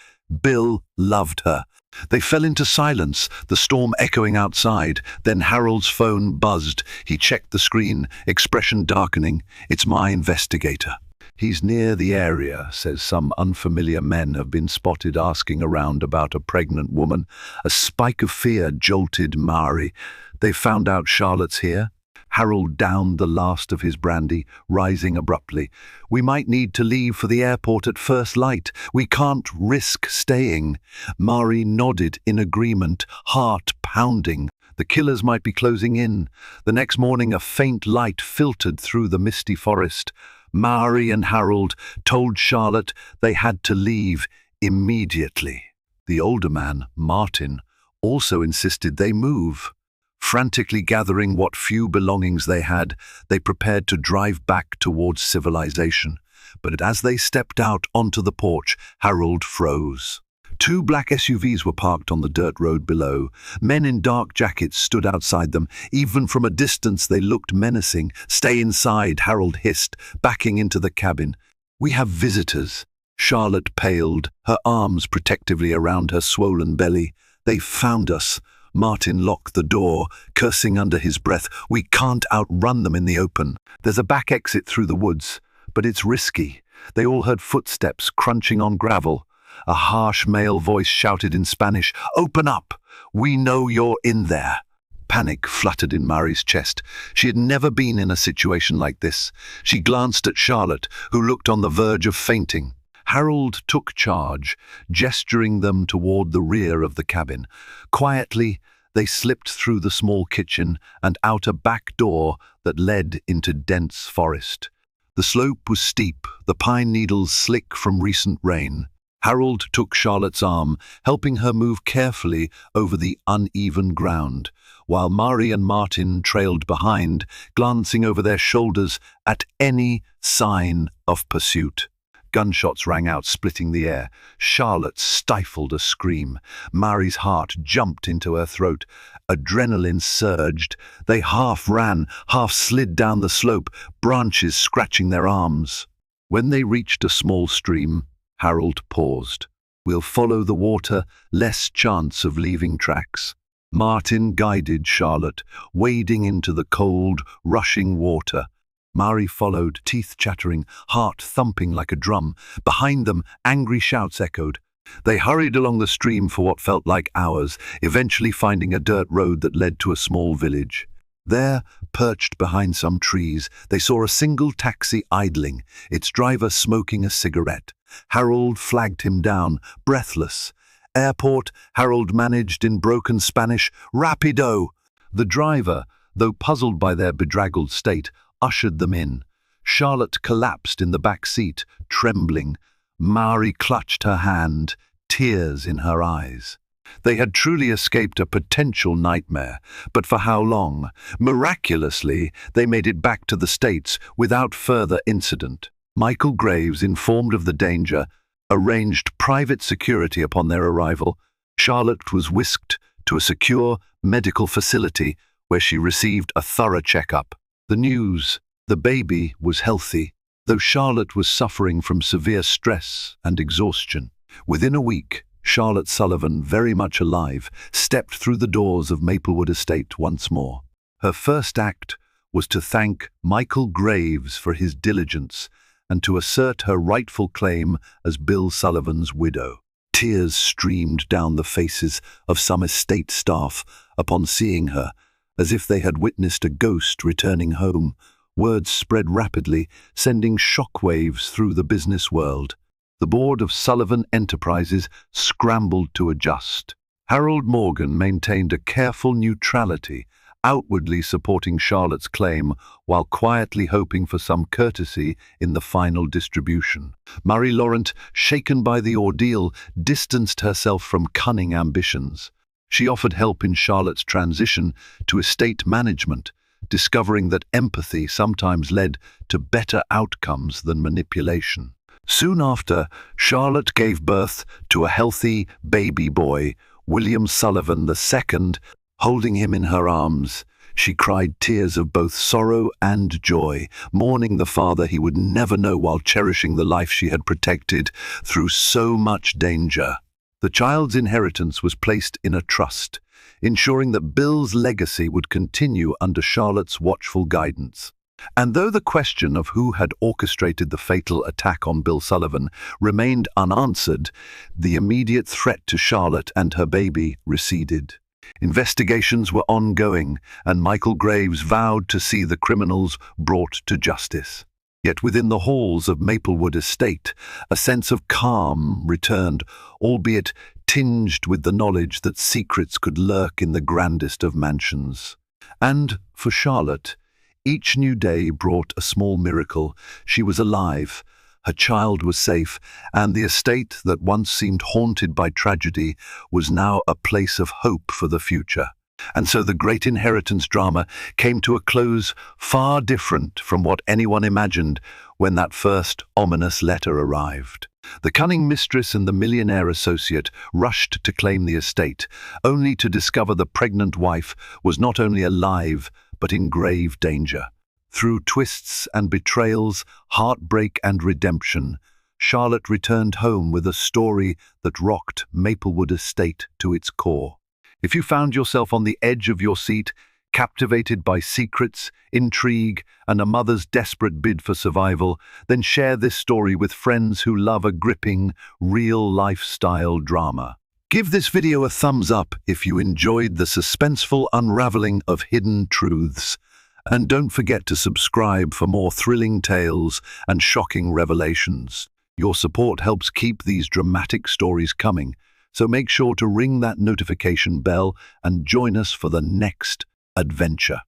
Bill loved her. They fell into silence, the storm echoing outside. Then Harold's phone buzzed. He checked the screen, expression darkening. "It's my investigator. He's near the area, says some unfamiliar men have been spotted asking around about a pregnant woman." A spike of fear jolted Mari. "They found out Charlotte's here?" Harold downed the last of his brandy, rising abruptly. "We might need to leave for the airport at first light. We can't risk staying." Mari nodded in agreement, heart pounding. The killers might be closing in. The next morning a faint light filtered through the misty forest. Mari and Harold told Charlotte they had to leave immediately. The older man, Martin, also insisted they move. Frantically gathering what few belongings they had, they prepared to drive back towards civilization. But as they stepped out onto the porch, Harold froze. Two black SUVs were parked on the dirt road below. Men in dark jackets stood outside them. Even from a distance they looked menacing. "Stay inside," Harold hissed, backing into the cabin. "We have visitors." Charlotte paled, her arms protectively around her swollen belly. "They found us." Martin locked the door, cursing under his breath. "We can't outrun them in the open. There's a back exit through the woods, but it's risky." They all heard footsteps crunching on gravel. A harsh male voice shouted in Spanish, "Open up! We know you're in there." Panic fluttered in Mari's chest. She had never been in a situation like this. She glanced at Charlotte, who looked on the verge of fainting. Harold took charge, gesturing them toward the rear of the cabin. Quietly, they slipped through the small kitchen and out a back door that led into dense forest. The slope was steep, the pine needles slick from recent rain. Harold took Charlotte's arm, helping her move carefully over the uneven ground, while Mari and Martin trailed behind, glancing over their shoulders at any sign of pursuit. Gunshots rang out, splitting the air. Charlotte stifled a scream. Mari's heart jumped into her throat. Adrenaline surged. They half ran, half slid down the slope, branches scratching their arms. When they reached a small stream, Harold paused. "We'll follow the water, less chance of leaving tracks." Martin guided Charlotte, wading into the cold, rushing water. Mari followed, teeth chattering, heart thumping like a drum. Behind them, angry shouts echoed. They hurried along the stream for what felt like hours, eventually finding a dirt road that led to a small village. There, perched behind some trees, they saw a single taxi idling, its driver smoking a cigarette. Harold flagged him down, breathless. "Airport," Harold managed in broken Spanish. "Rapido!" The driver, though puzzled by their bedraggled state, ushered them in. Charlotte collapsed in the back seat, trembling. Mari clutched her hand, tears in her eyes. They had truly escaped a potential nightmare, but for how long? Miraculously, they made it back to the States without further incident. Michael Graves, informed of the danger, arranged private security upon their arrival. Charlotte was whisked to a secure medical facility where she received a thorough checkup. The news: the baby was healthy, though Charlotte was suffering from severe stress and exhaustion. Within a week, Charlotte Sullivan, very much alive, stepped through the doors of Maplewood Estate once more. Her first act was to thank Michael Graves for his diligence and to assert her rightful claim as Bill Sullivan's widow. Tears streamed down the faces of some estate staff upon seeing her, as if they had witnessed a ghost returning home. Words spread rapidly, sending shockwaves through the business world. the board of Sullivan Enterprises scrambled to adjust. Harold Morgan maintained a careful neutrality, outwardly supporting Charlotte's claim while quietly hoping for some courtesy in the final distribution. Marie Laurent, shaken by the ordeal, distanced herself from cunning ambitions. She offered help in Charlotte's transition to estate management, discovering that empathy sometimes led to better outcomes than manipulation. Soon after, Charlotte gave birth to a healthy baby boy, William Sullivan II. Holding him in her arms, she cried tears of both sorrow and joy, mourning the father he would never know while cherishing the life she had protected through so much danger. The child's inheritance was placed in a trust, ensuring that Bill's legacy would continue under Charlotte's watchful guidance. And though the question of who had orchestrated the fatal attack on Bill Sullivan remained unanswered, the immediate threat to Charlotte and her baby receded. Investigations were ongoing, and Michael Graves vowed to see the criminals brought to justice. Yet within the halls of Maplewood Estate, a sense of calm returned, albeit tinged with the knowledge that secrets could lurk in the grandest of mansions. And, for Charlotte, each new day brought a small miracle. She was alive, her child was safe, and the estate that once seemed haunted by tragedy was now a place of hope for the future. And so the great inheritance drama came to a close far different from what anyone imagined when that first ominous letter arrived. The cunning mistress and the millionaire associate rushed to claim the estate, only to discover the pregnant wife was not only alive, but in grave danger. Through twists and betrayals, heartbreak and redemption, Charlotte returned home with a story that rocked Maplewood Estate to its core. If you found yourself on the edge of your seat, captivated by secrets, intrigue, and a mother's desperate bid for survival, then share this story with friends who love a gripping, real-lifestyle drama. Give this video a thumbs up if you enjoyed the suspenseful unraveling of hidden truths. And don't forget to subscribe for more thrilling tales and shocking revelations. Your support helps keep these dramatic stories coming, so make sure to ring that notification bell and join us for the next adventure.